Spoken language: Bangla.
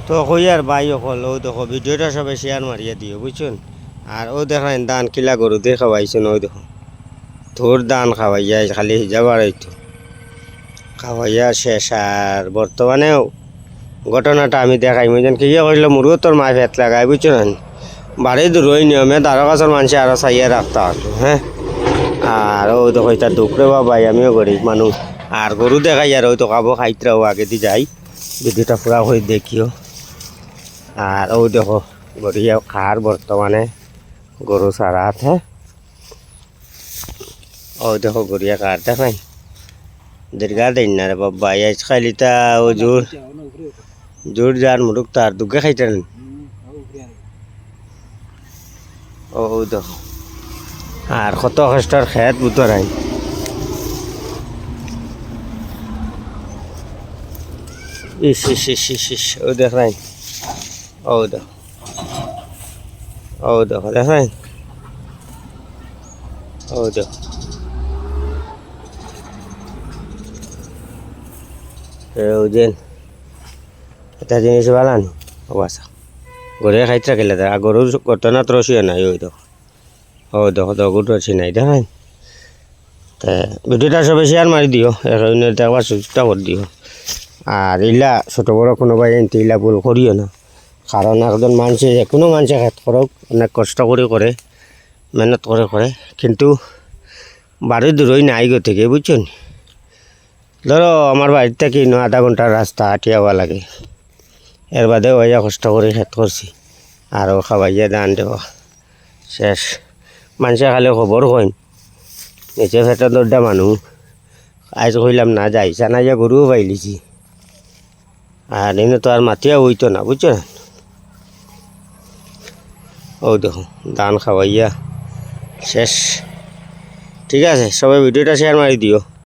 তো কই আর ভাই অকল ও দেখো ভিডিওটা সবাই শেয়ার মারিয়া দিও বুঝছেন। আর ও দেখেন ধান কিলা গরু দিয়ে খাওয়াইছেন ওই দেখো তোর ধান খাওয়াইয়া খালি যাবার হইতো খাওয়াইয়া শেষ। আর বর্তমানেও ঘটনাটা আমি দেখাই যেন কি করলো মুরগো তোর মায় ফেত লাগাই বুঝছো না বাড়ি দূর ওই নিয়মে তারো কাছের মানুষে আরো চাইয়া রাখতে আসলো হ্যাঁ। আর ও দেখো এটা দুঃখরে বাবাই আমিও গরিব মানুষ আর গরু দেখাই আর ওই তো খাবো খাইতরাও আগে দিয়ে যাই ভিডিওটা পুরা হয়ে দেখিও। আর ও দেখো গড়িয়া খার বর্তমানে গরু সারাত হ্যাঁ। ও দেখো গড়িয়া খার দেখাই দীর্ঘা দিন না রে বাবা আজ খাইলিতা ও জোর জোর যার মুরুক তার দুঃখে খাইতেন। ও দেখো আর কত কষ্টের খেত বুতরাই ইস ইস ইস ইস ইস ও দেখাই ও দেখো ও দেখো দেখাই ও দেখো যেন এটা জিনিস ভালো নি অবাসা গড়ে খাইতে রাখিলে আর গরুর ঘটনা তো রসিয়ে নাই ওই দেখো ও দেখো তো গরু রসি নাই দেখাই। তা ভিডিওটা সবাই শেয়ার মারি দিও এখন দেখবার সুযোগটা করে দিও। আর ইলা ছোটো বড়ো কোনো ভাই এনতে ইলা ভুল করিও না কারণ একজন মানুষে যে কোনো মানুষে খেত করক অনেক কষ্ট করে মেহনত করে কিন্তু বাড়ি দূরই নাই গো থেকে বুঝছেন। ধরো আমার বাড়ির থেকে আধা ঘন্টার রাস্তা হাঁটিয়াওয়া লাগে এর বাদে ওইয়া কষ্ট করে খেত করছি আরও খাওয়াইয়া ধান দেওয়া শেষ। মানুষে খালি খবর কইন নিচে ফেটে দরদা মানুষ আজ কইলাম না যাই জানাইয়া গরুও পাইলিছি আর এনে তো আর মাতিয়া হইতো না বুঝছো না। ও দেখো ধান খাওয়াইয়া শেষ। ঠিক আছে সবাই ভিডিওটা শেয়ার মারি দিও।